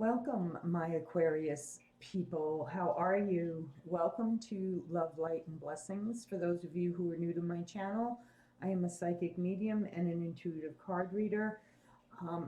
Welcome, my Aquarius people. How are you? Welcome to Love, Light, and Blessings. For those of you who are new to my channel, I am a psychic medium and an intuitive card reader.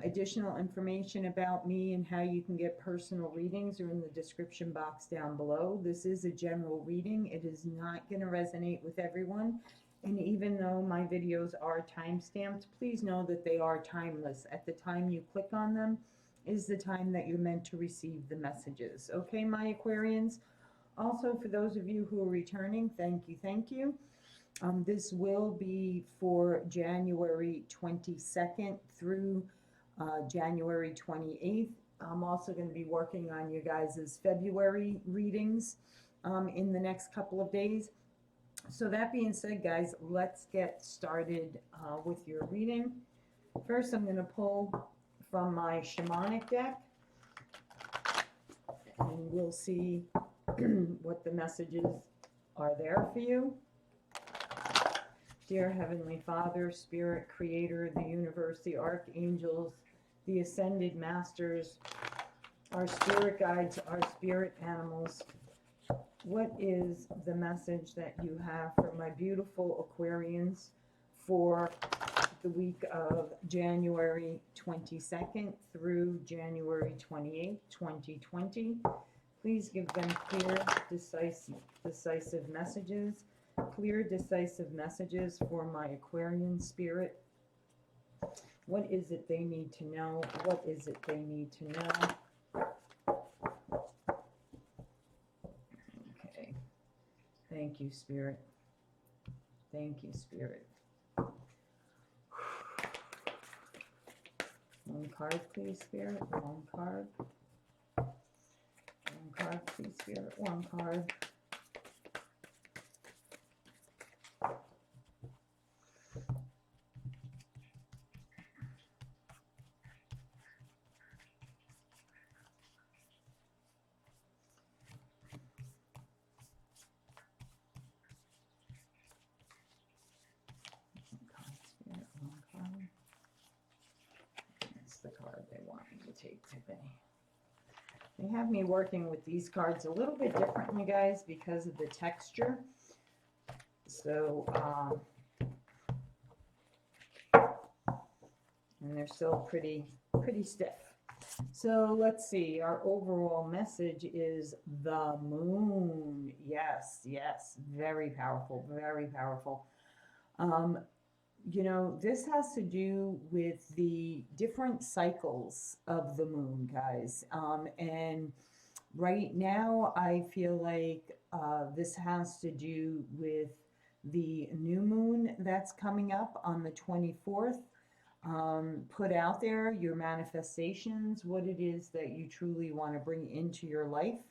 Additional information about me and how you can get personal readings are in the description box down below. This is a general reading. It is not going to resonate with everyone. And even though my videos are time-stamped, please know that they are timeless. At the time you click on them is the time that you're meant to receive the messages. Okay, my Aquarians? Also, for those of you who are returning, thank you, thank you. This will be for January 22nd through January 28th. I'm also going to be working on you guys' February readings in the next couple of days. So that being said, guys, let's get started with your reading. First, I'm going to pull from my shamanic deck, and we'll see what the messages are there for you. Dear Heavenly Father, Spirit, Creator, the universe, the archangels, the ascended masters, our spirit guides, our spirit animals, what is the message that you have for my beautiful Aquarians for the week of January 22nd through January 28th, 2020. Please give them clear, decisive messages. Clear, decisive messages for my Aquarian spirit. What is it they need to know? What is it they need to know? Okay. Thank you, Spirit. Thank you, Spirit. One card, please, Spirit. One card. One card, please, Spirit. One card. The card they want me to take today. They have me working with these cards a little bit differently, guys, because of the texture. So, and they're still pretty stiff. So let's see. Our overall message is the moon. Yes, yes, very powerful, very powerful. You know, this has to do with the different cycles of the moon, guys. And right now, I feel like this has to do with the new moon that's coming up on the 24th. Put out there your manifestations, what it is that you truly want to bring into your life.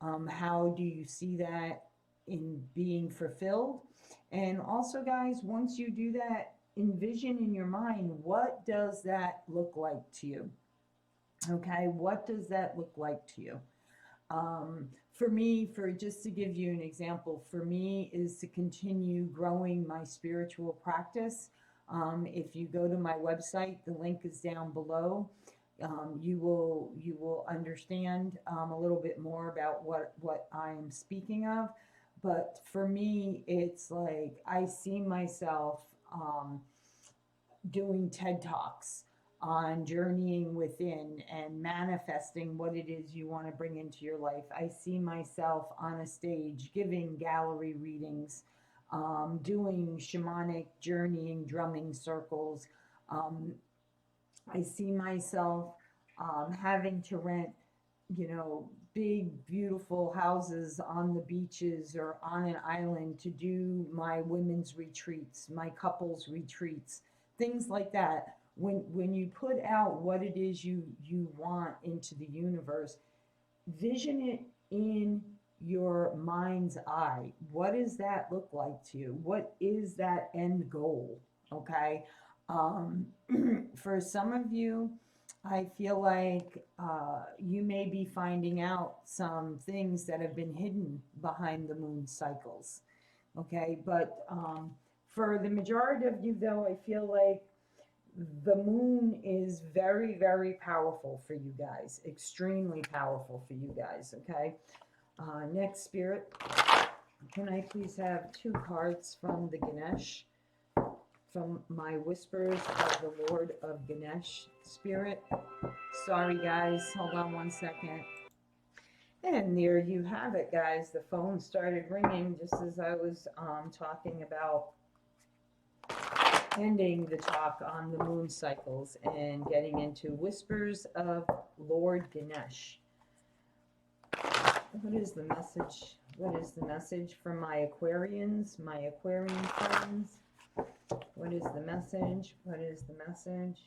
How do you see that in being fulfilled? And also, guys, once you do that, envision in your mind, what does that look like to you? Okay, what does that look like to you? For me, just to give you an example, for me is to continue growing my spiritual practice. If you go to my website, the link is down below. You will understand a little bit more about what I'm speaking of. But for me, it's like I see myself doing TED Talks on journeying within and manifesting what it is you want to bring into your life. I see myself on a stage giving gallery readings, doing shamanic journeying, drumming circles. I see myself having to rent, you know, big, beautiful houses on the beaches or on an island to do my women's retreats, my couples retreats, things like that. When you put out what it is you want into the universe, vision it in your mind's eye. What does that look like to you? What is that end goal? Okay. For some of you, I feel like you may be finding out some things that have been hidden behind the moon cycles. Okay, but for the majority of you, though, I feel like the moon is very, very powerful for you guys. Extremely powerful for you guys, okay? Next, Spirit, can I please have 2 cards from the Ganesh, from my Whispers of the Lord of Ganesh, Spirit? Sorry, guys. Hold on one second. And there you have it, guys. The phone started ringing just as I was talking about ending the talk on the moon cycles and getting into Whispers of Lord Ganesh. What is the message? What is the message from my Aquarians, my Aquarian friends? What is the message? What is the message?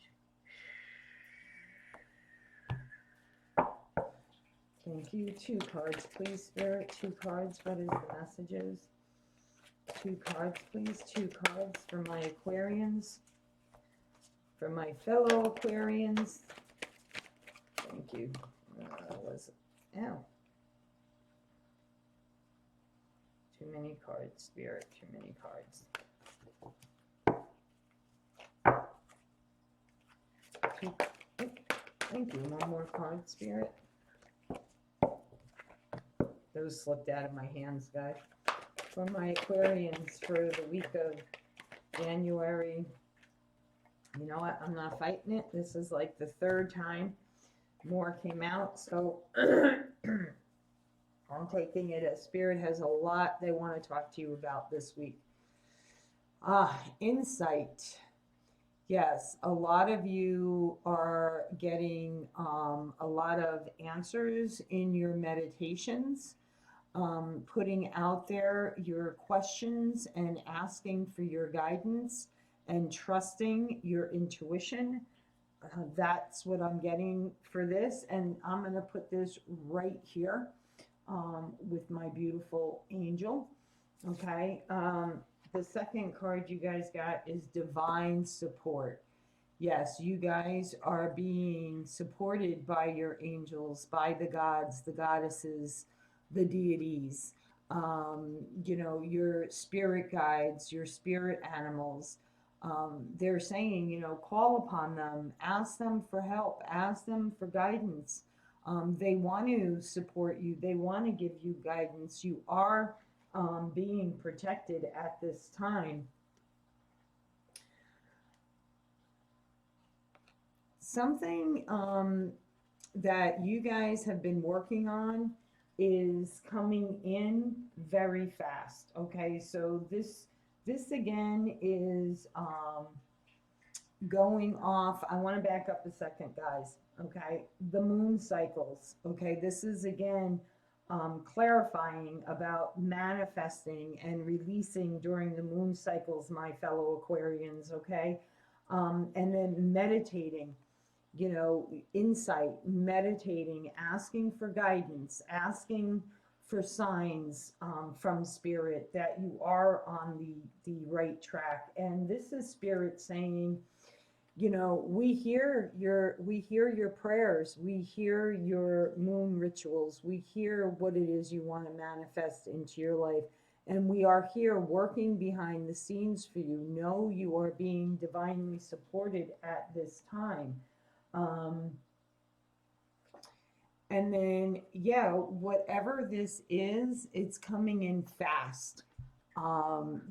Thank you. 2 cards, please, Spirit. 2 cards. What is the messages? 2 cards, please. 2 cards for my Aquarians. For my fellow Aquarians. Thank you. Ow. Too many cards, Spirit. Too many cards. Thank you. One more card, Spirit. Those slipped out of my hands, guys. For my Aquarians for the week of January. You know what? I'm not fighting it. This is like the 3rd time more came out. So I'm taking it as Spirit has a lot they want to talk to you about this week. Insight. Yes, a lot of you are getting a lot of answers in your meditations, putting out there your questions and asking for your guidance and trusting your intuition. That's what I'm getting for this. And I'm going to put this right here with my beautiful angel. Okay. The second card you guys got is divine support. Yes, you guys are being supported by your angels, by the gods, the goddesses, the deities, you know, your spirit guides, your spirit animals. They're saying, you know, call upon them, ask them for help, ask them for guidance. They want to support you. They want to give you guidance. You are being protected at this time. Something that you guys have been working on is coming in very fast. Okay, so this again is going off. I want to back up a second, guys. Okay, the moon cycles. Okay, this is again clarifying about manifesting and releasing during the moon cycles, my fellow Aquarians. Okay, and then meditating. You know, insight, meditating, asking for guidance, asking for signs from Spirit that you are on the right track. And this is Spirit saying, you know, we hear your prayers, we hear your moon rituals, we hear what it is you want to manifest into your life, and we are here working behind the scenes for you. Know you are being divinely supported at this time. And then, yeah, whatever this is, it's coming in fast.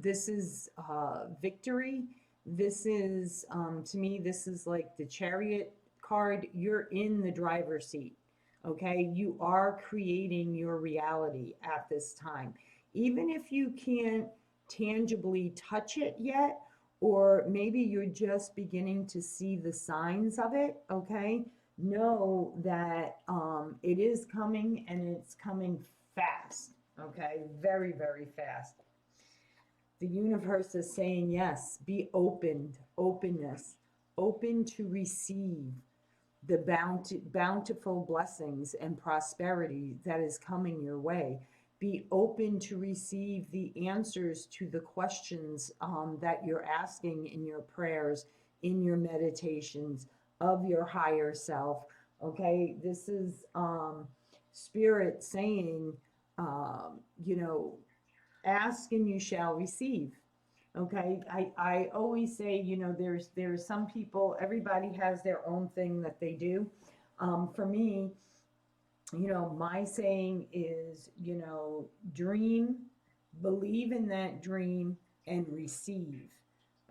This is victory. This is, to me, this is like the Chariot card. You're in the driver's seat, okay? You are creating your reality at this time. Even if you can't tangibly touch it yet, or maybe you're just beginning to see the signs of it, okay? Know that it is coming, and it's coming fast, okay? Very, very fast. The universe is saying, yes, be opened, openness, open to receive the bountiful blessings and prosperity that is coming your way. Be open to receive the answers to the questions that you're asking in your prayers, in your meditations of your higher self. Okay, this is Spirit saying, you know, ask and you shall receive. Okay, I always say, you know, there's some people, everybody has their own thing that they do. For me, you know, my saying is, you know, dream, believe in that dream, and receive.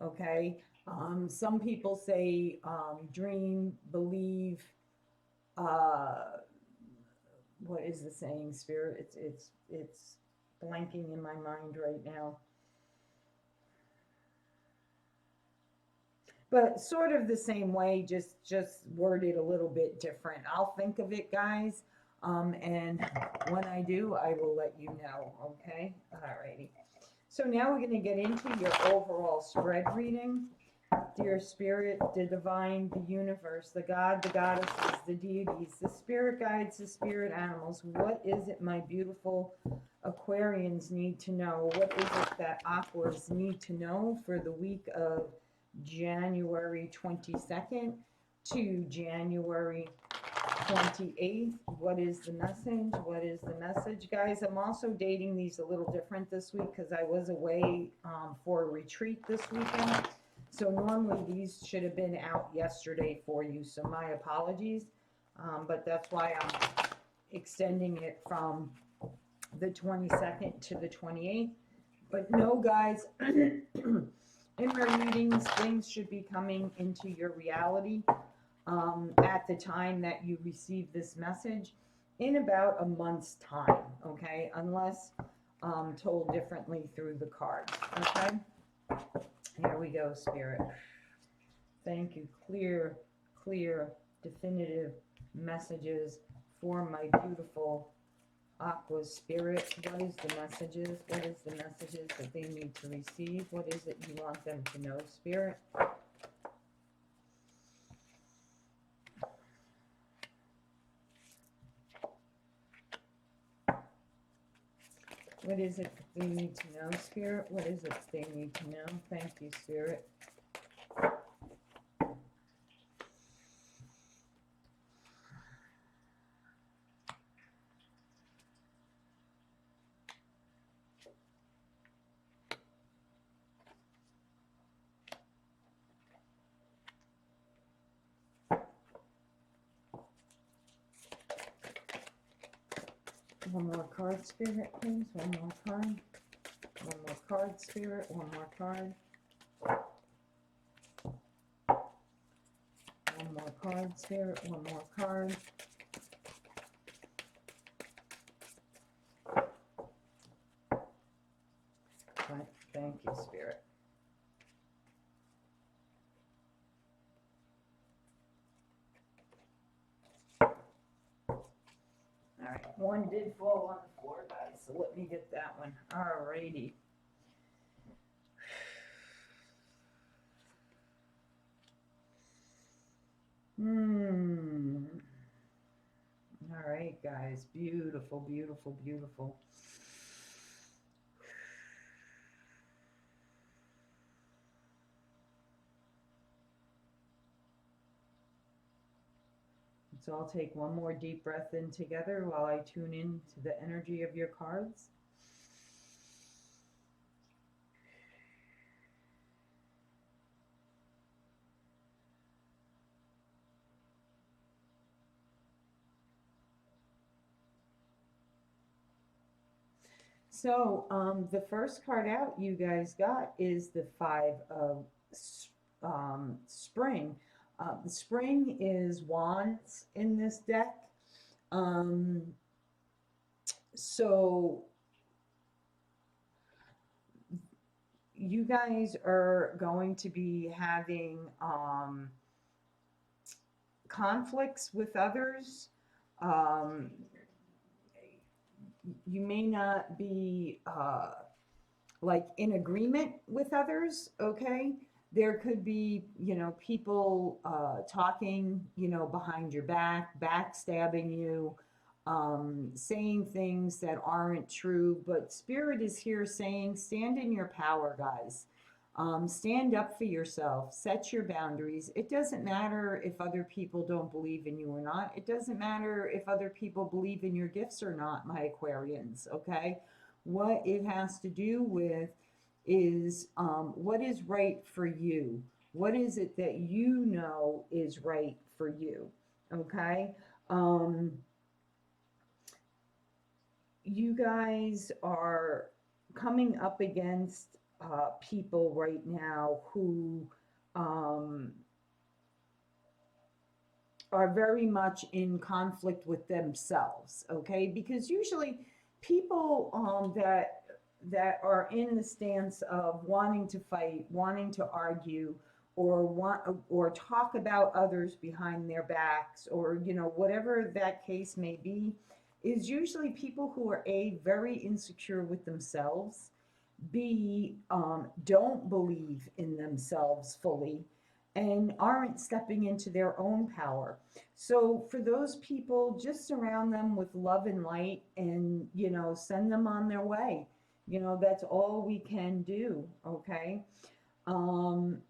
Okay. Some people say dream, believe. Uh, what is the saying, Spirit? It's blanking in my mind right now. But sort of the same way, just worded a little bit different. I'll think of it, guys, and when I do, I will let you know. Okay, alrighty. So now we're going to get into your overall spread reading. Dear Spirit, the divine, the universe, the God, the goddesses, the deities, the spirit guides, the spirit animals. What is it my beautiful Aquarians need to know? What is it that Aquas need to know for the week of January 22nd to January 28th? What is the message? What is the message, guys? I'm also dating these a little different this week because I was away for a retreat this weekend. So normally these should have been out yesterday for you, so my apologies. But that's why I'm extending it from the 22nd to the 28th. But no, guys, in my readings, things should be coming into your reality at the time that you receive this message in about a month's time, okay? Unless told differently through the cards, okay? Here we go, Spirit. Thank you. Clear, clear, definitive messages for my beautiful Aqua Spirit. What is the messages? What is the messages that they need to receive? What is it you want them to know, Spirit? What is it that they need to know, Spirit? What is it they need to know? Thank you, Spirit. One more card, Spirit, please. One more card. One more card, Spirit. One more card. One more card, Spirit. One more card. Right. Thank you, Spirit. All right, one did fall on the floor, guys, so let me get that one. All righty. All right, guys. Beautiful, beautiful, beautiful. So I'll take one more deep breath in together while I tune in to the energy of your cards. So the first card out you guys got is the Five of Spring. The spring is wands in this deck. So you guys are going to be having conflicts with others. You may not be like in agreement with others, okay? There could be, you know, people talking, you know, behind your back, backstabbing you, saying things that aren't true. But Spirit is here saying, stand in your power, guys. Stand up for yourself. Set your boundaries. It doesn't matter if other people don't believe in you or not. It doesn't matter if other people believe in your gifts or not, my Aquarians, okay? What it has to do with is what is right for you? What is it that you know is right for you? Okay. Um, you guys are coming up against people right now who um, are very much in conflict with themselves, okay? Because usually people that are in the stance of wanting to fight, wanting to argue, or talk about others behind their backs, or whatever that case may be, is usually people who are A, very insecure with themselves, B, don't believe in themselves fully, and aren't stepping into their own power. So for those people, just surround them with love and light, and send them on their way. That's all we can do. Okay. um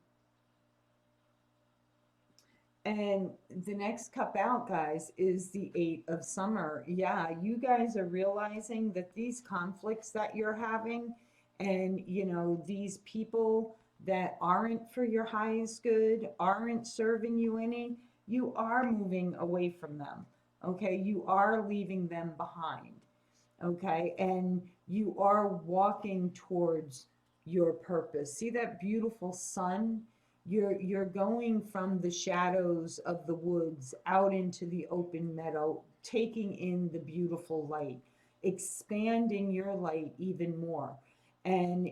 and the next cup out, guys, is the Eight of Summer. Yeah, you guys are realizing that these conflicts that you're having, and these people that aren't for your highest good, aren't serving you any, you are moving away from them. Okay, you are leaving them behind. Okay, and you are walking towards your purpose. See that beautiful sun? You're going from the shadows of the woods out into the open meadow, taking in the beautiful light, expanding your light even more. And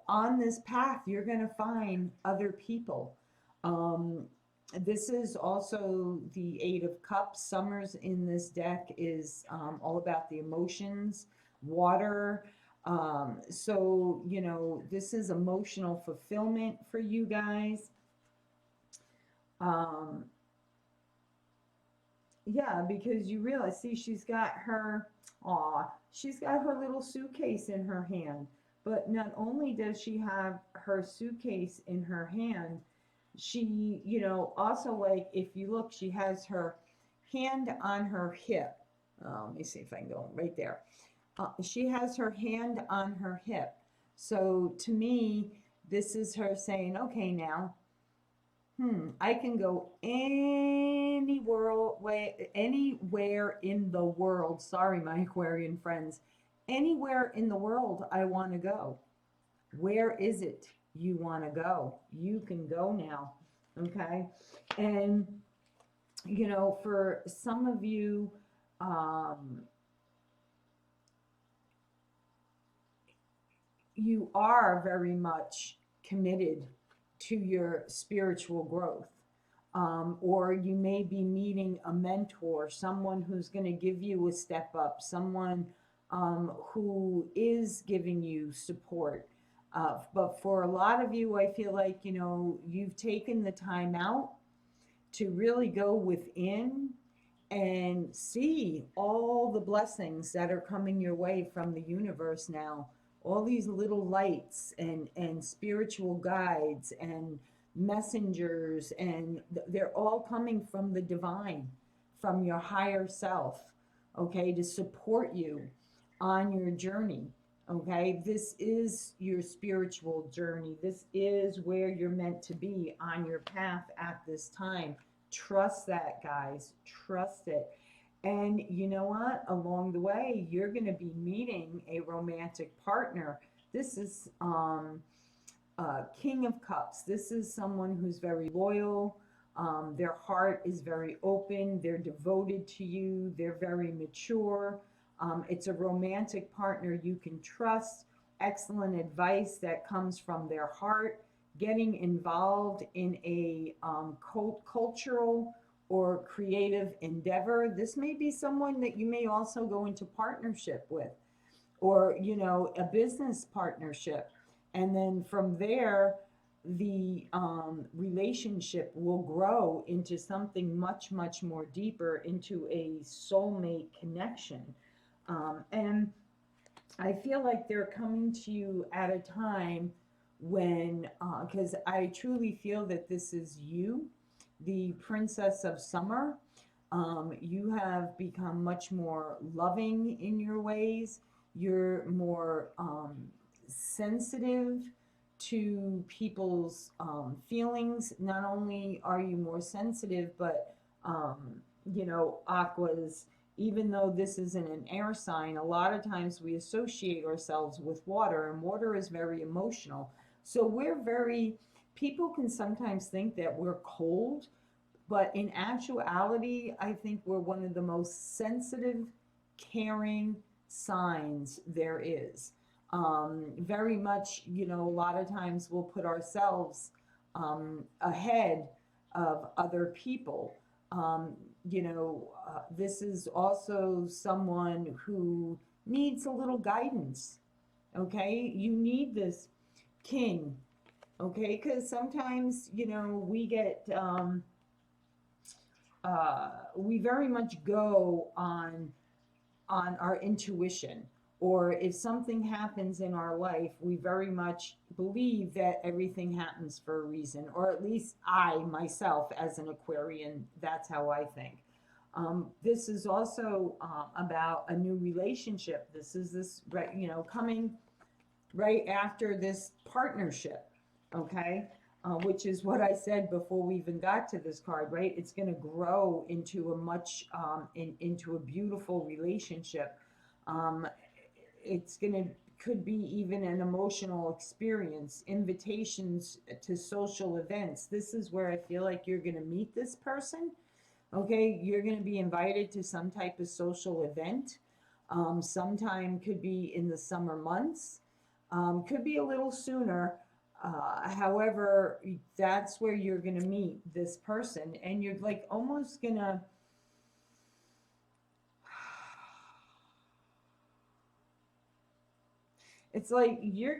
on this path, you're going to find other people. Um, this is also the Eight of Cups. Summer's in this deck is all about the emotions, water. So, this is emotional fulfillment for you guys. Um, yeah, because you realize, see, she's got her little suitcase in her hand. But not only does she have her suitcase in her hand, she, also, like, if you look, she has her hand on her hip. Let me see if I can go right there. She has her hand on her hip. So to me, this is her saying, okay, now, I can go anywhere in the world. Sorry, my Aquarian friends. Anywhere in the world I want to go. Where is it you want to go? You can go now. Okay. And, for some of you, you are very much committed to your spiritual growth. Or you may be meeting a mentor, someone who's going to give you a step up, someone who is giving you support. But for a lot of you, I feel like, you've taken the time out to really go within and see all the blessings that are coming your way from the universe now. All these little lights and spiritual guides and messengers, and they're all coming from the divine, from your higher self, okay, to support you on your journey. Okay, this is your spiritual journey. This is where you're meant to be on your path at this time. Trust that, guys. Trust it. And you know what? Along the way, you're going to be meeting a romantic partner. This is King of Cups. This is someone who's very loyal. Their heart is very open. They're devoted to you. They're very mature. It's a romantic partner you can trust. Excellent advice that comes from their heart. Getting involved in a cultural or creative endeavor. This may be someone that you may also go into partnership with, or a business partnership. And then from there, the relationship will grow into something much, much more deeper, into a soulmate connection. And I feel like they're coming to you at a time when, because I truly feel that this is you, the Princess of Summer. You have become much more loving in your ways. You're more sensitive to people's feelings. Not only are you more sensitive, but you know, aquas, even though this isn't an air sign, a lot of times we associate ourselves with water, and water is very emotional. So we're very, people can sometimes think that we're cold, but in actuality, I think we're one of the most sensitive, caring signs there is. Very much, you know, a lot of times we'll put ourselves ahead of other people. Um, you know, this is also someone who needs a little guidance. Okay, you need this king. Okay, because sometimes, you know, we very much go on our intuition, or if something happens in our life, we very much believe that everything happens for a reason, or at least I myself as an Aquarian, that's how I think. This is also about a new relationship. This is this, right, you know, coming right after this partnership, okay? Which is what I said before we even got to this card, right? It's going to grow into a into a beautiful relationship. Um, it's going to, could be even an emotional experience, invitations to social events. This is where I feel like you're going to meet this person. Okay, you're going to be invited to some type of social event. Sometime could be in the summer months, could be a little sooner. However, that's where you're going to meet this person, and you're like almost going to, it's like you're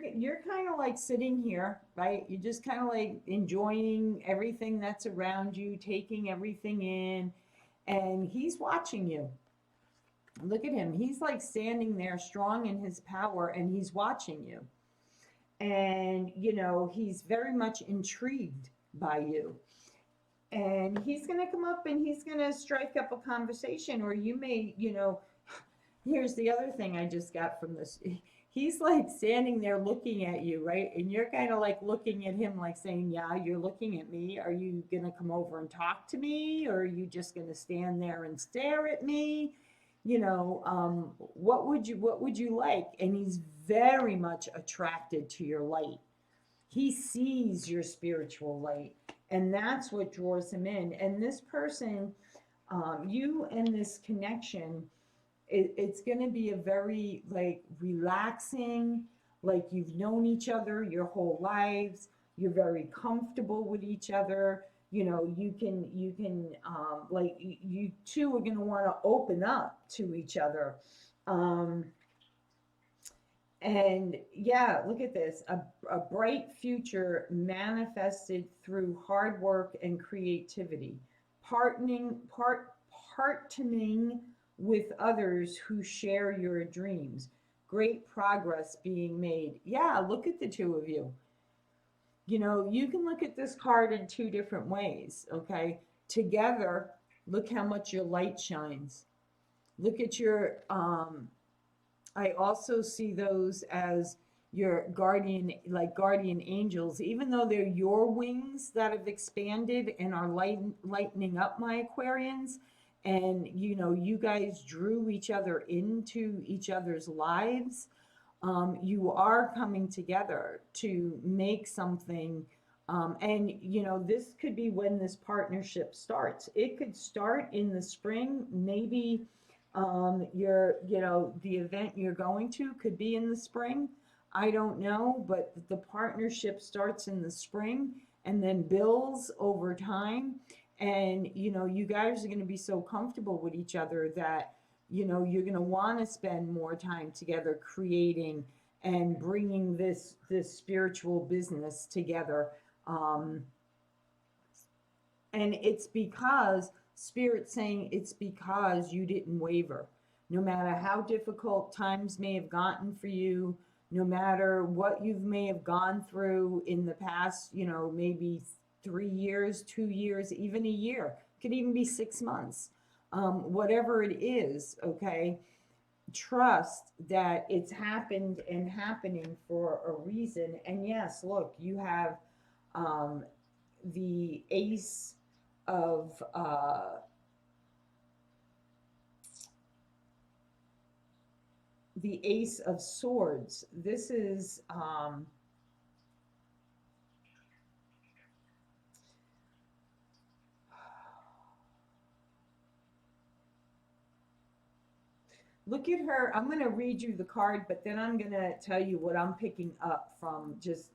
kind of like sitting here, right? You're just kind of like enjoying everything that's around you, taking everything in, and he's watching you. Look at him. He's like standing there strong in his power, and he's watching you. And, you know, he's very much intrigued by you. And he's going to come up and he's going to strike up a conversation, or you may, you know, here's the other thing I just got from this. He's like standing there looking at you, right? And you're kind of like looking at him, like saying, yeah, you're looking at me. Are you going to come over and talk to me? Or are you just going to stand there and stare at me? You know, what would you like? And he's very much attracted to your light. He sees your spiritual light, and that's what draws him in. And this person, you and this connection, it's going to be a very like relaxing, like you've known each other your whole lives. You're very comfortable with each other. You know, you can like you two are going to want to open up to each other. Um, and yeah, look at this, a bright future manifested through hard work and creativity, partnering with others who share your dreams. Great progress being made. Yeah, look at the two of you. You know, you can look at this card in two different ways, okay? Together, look how much your light shines. Look at your, I also see those as your guardian, like guardian angels, even though they're your wings that have expanded and are lightening up my Aquarians. And, you know, you guys drew each other into each other's lives. You are coming together to make something. And, you know, this could be when this partnership starts. It could start in the spring, maybe you know, the event you're going to could be in the spring. I don't know, but the partnership starts in the spring and then builds over time. And, you know, you guys are going to be so comfortable with each other that, you know, you're going to want to spend more time together creating and bringing this spiritual business together. Um, and it's because Spirit saying it's because you didn't waver. No matter how difficult times may have gotten for you, no matter what you may have gone through in the past, you know, maybe 3 years, 2 years, even a year, could even be 6 months, whatever it is, okay? trust that it's happened and happening for a reason. And yes, look, you have um, the of the Ace of Swords. This is look at her. I'm going to read you the card, but then I'm going to tell you what I'm picking up from just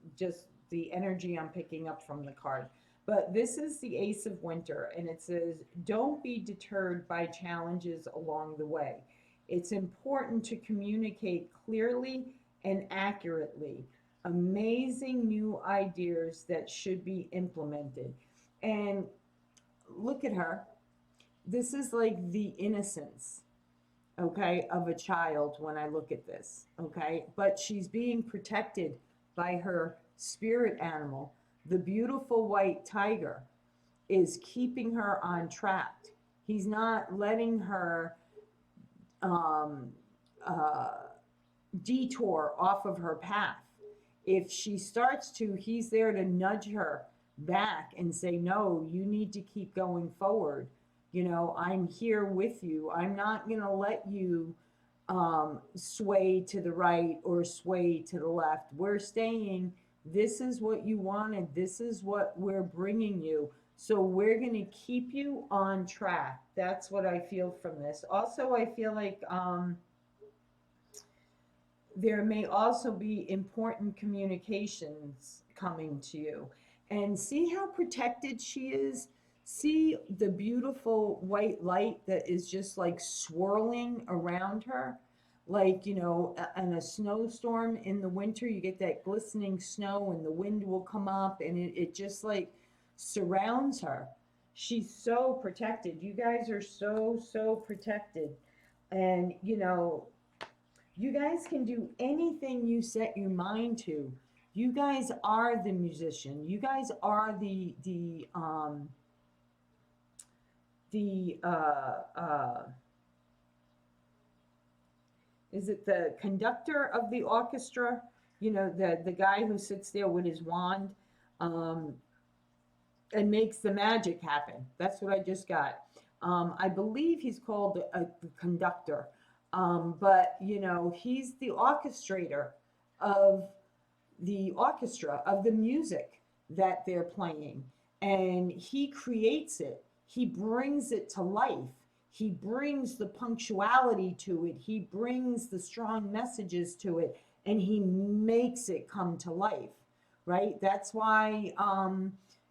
the energy I'm picking up from the card. But this is the Ace of Winter, and it says, "Don't be deterred by challenges along the way. It's important to communicate clearly and accurately. Amazing new ideas that should be implemented." And look at her. This is like the innocence, okay, of a child when I look at this, okay? But she's being protected by her spirit animal. The beautiful white tiger is keeping her on track. He's not letting her um, uh, detour off of her path. If she starts to, he's there to nudge her back and say, no, you need to keep going forward. You know, I'm here with you. I'm not going to let you sway to the right or sway to the left. We're staying. This is what you wanted. This is what we're bringing you. So we're going to keep you on track. That's what I feel from this. Also, I feel like there may also be important communications coming to you. And see how protected she is? See the beautiful white light that is just like swirling around her? Like, you know, in a snowstorm in the winter, you get that glistening snow and the wind will come up and it just like surrounds her. She's so protected. You guys are so, so protected. And, you know, you guys can do anything you set your mind to. You guys are the musician. You guys are the is it the conductor of the orchestra? You know, the guy who sits there with his wand um, and makes the magic happen. That's what I just got. I believe he's called a conductor, but you know, he's the orchestrator of the orchestra, of the music that they're playing, and he creates it. He brings it to life. He brings the punctuality to it. He brings the strong messages to it, and he makes it come to life. Right? That's why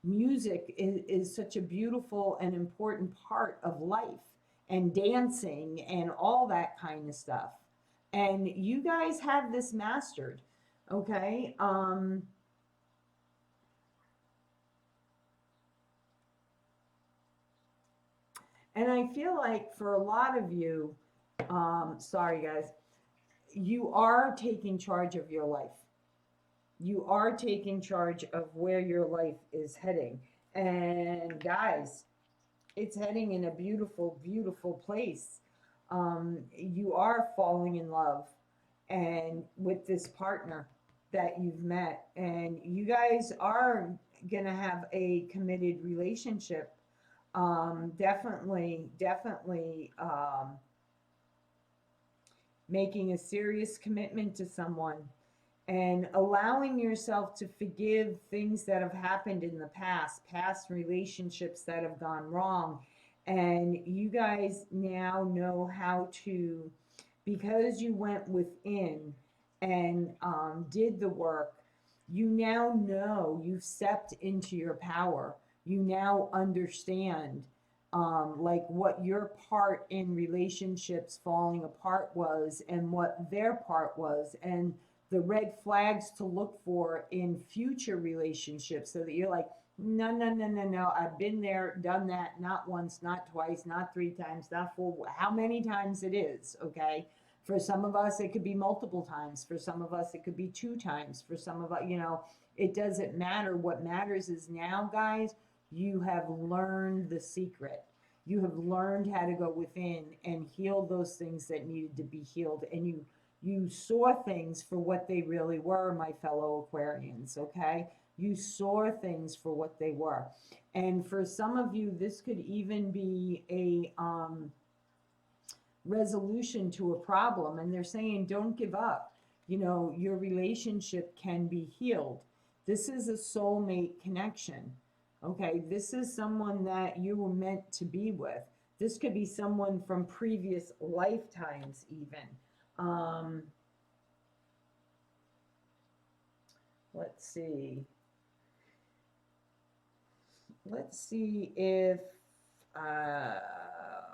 music is such a beautiful and important part of life, and dancing and all that kind of stuff. And you guys have this mastered, okay? And I feel like for a lot of you, sorry guys, you are taking charge of your life. You are taking charge of where your life is heading. And guys, it's heading in a beautiful, beautiful place. You are falling in love and with this partner that you've met, and you guys are gonna have a committed relationship. Definitely, definitely making a serious commitment to someone and allowing yourself to forgive things that have happened in the past relationships that have gone wrong. And you guys now know how to, because you went within and did the work, you now know you've stepped into your power. You now understand like what your part in relationships falling apart was and what their part was, and the red flags to look for in future relationships, so that you're like, no, no, no, no, no, I've been there, done that, not once, not twice, not three times, not four, how many times it is, okay? For some of us, it could be multiple times. For some of us, it could be two times. For some of us, you know, it doesn't matter. What matters is now, guys, you have learned the secret. You have learned how to go within and heal those things that needed to be healed. And you saw things for what they really were, my fellow Aquarians, okay? You saw things for what they were. And for some of you, this could even be a resolution to a problem. And they're saying, don't give up. You know, your relationship can be healed. This is a soulmate connection. Okay, this is someone that you were meant to be with. This could be someone from previous lifetimes even. Let's see. Let's see if,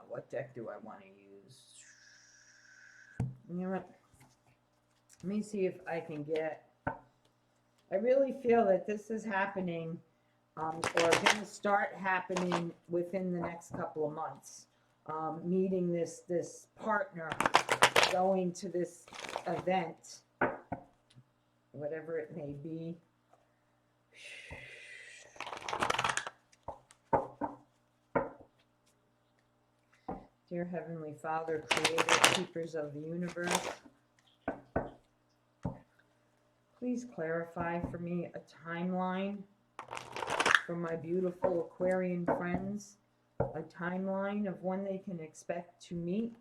what deck do I want to use? You know what? Let me see if I can get, I really feel that this is happening or going to start happening within the next couple of months. Meeting this partner, going to this event, whatever it may be. Dear Heavenly Father, creator, keepers of the universe, please clarify for me a timeline for my beautiful Aquarian friends, a timeline of when they can expect to meet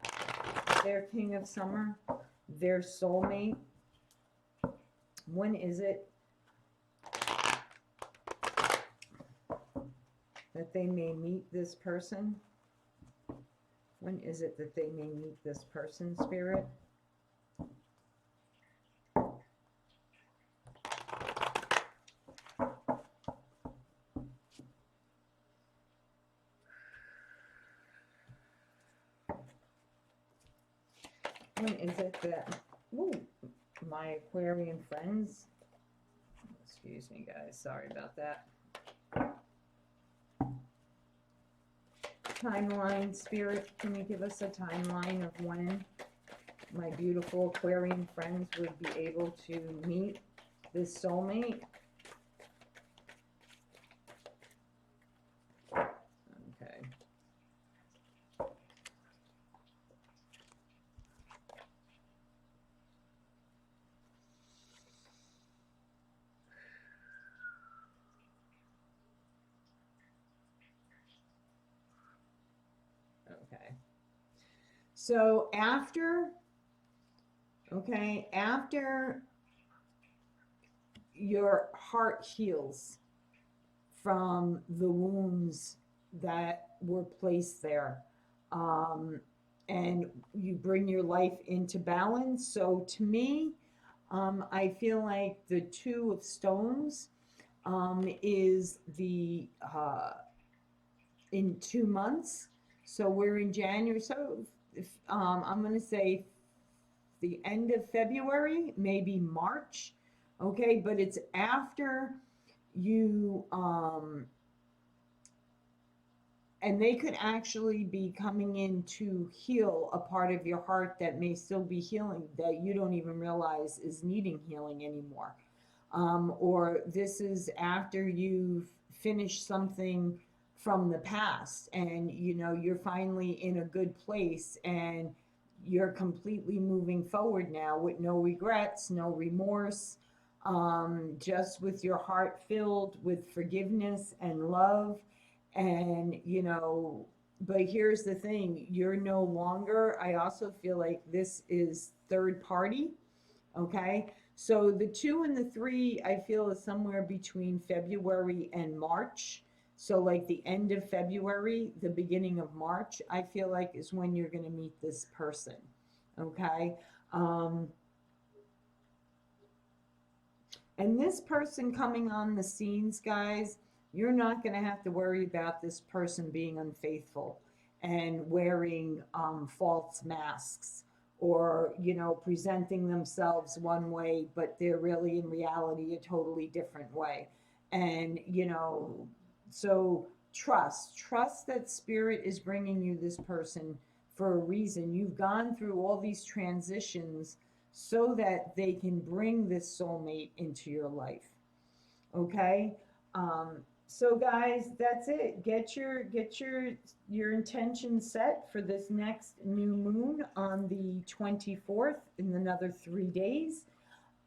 their King of Summer, their soulmate. When is it that they may meet this person? When is it that they may meet this person, Spirit? When is it that, ooh, my Aquarian friends, excuse me guys, sorry about that. Timeline, Spirit, can you give us a timeline of when my beautiful Aquarian friends would be able to meet this soulmate? Okay. Okay. So after your heart heals from the wounds that were placed there, and you bring your life into balance. So to me, I feel like the Two of Stones is the in 2 months. So we're in January. So if, I'm going to say the end of February, maybe March. Okay, but it's after you, and they could actually be coming in to heal a part of your heart that may still be healing, that you don't even realize is needing healing anymore. Or this is after you've finished something from the past and you know you're finally in a good place and you're completely moving forward now with no regrets, no remorse, just with your heart filled with forgiveness and love. And you know, but here's the thing, you're no longer, I also feel like this is third party. Okay, so the 2 and the 3 I feel is somewhere between February and March. So like the end of February, the beginning of March, I feel like is when you're going to meet this person. Okay. And this person coming on the scenes, guys, you're not going to have to worry about this person being unfaithful and wearing false masks, or you know, presenting themselves one way but they're really in reality a totally different way. And you know, so trust that Spirit is bringing you this person for a reason. You've gone through all these transitions so that they can bring this soulmate into your life. Okay. So guys, that's it. Your intention set for this next new moon on the 24th in another 3 days.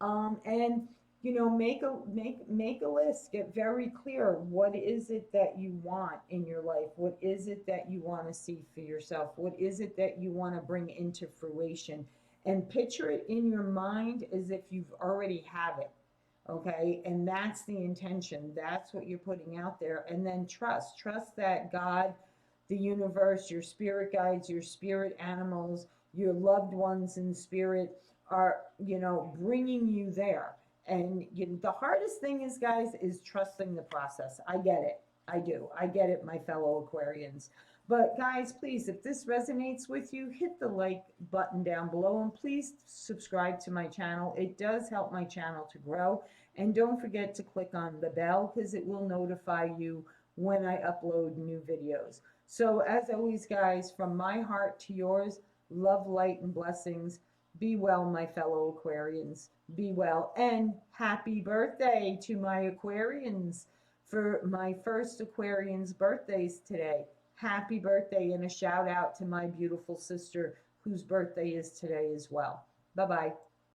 And make a list. Get very clear. What is it that you want in your life? What is it that you want to see for yourself? What is it that you want to bring into fruition? And picture it in your mind as if you've already have it. Okay, and that's the intention. That's what you're putting out there. And then trust that God, the universe, your spirit guides, your spirit animals, your loved ones in spirit are, bringing you there. And the hardest thing is, guys, is trusting the process. I get it. I do. I get it, my fellow Aquarians. But guys, please, if this resonates with you, hit the like button down below and please subscribe to my channel. It does help my channel to grow. And don't forget to click on the bell because it will notify you when I upload new videos. So as always, guys, from my heart to yours, love, light, and blessings. Be well, my fellow Aquarians. Be well. And happy birthday to my Aquarians for my first Aquarians' birthdays today. Happy birthday, and a shout out to my beautiful sister whose birthday is today as well. Bye-bye.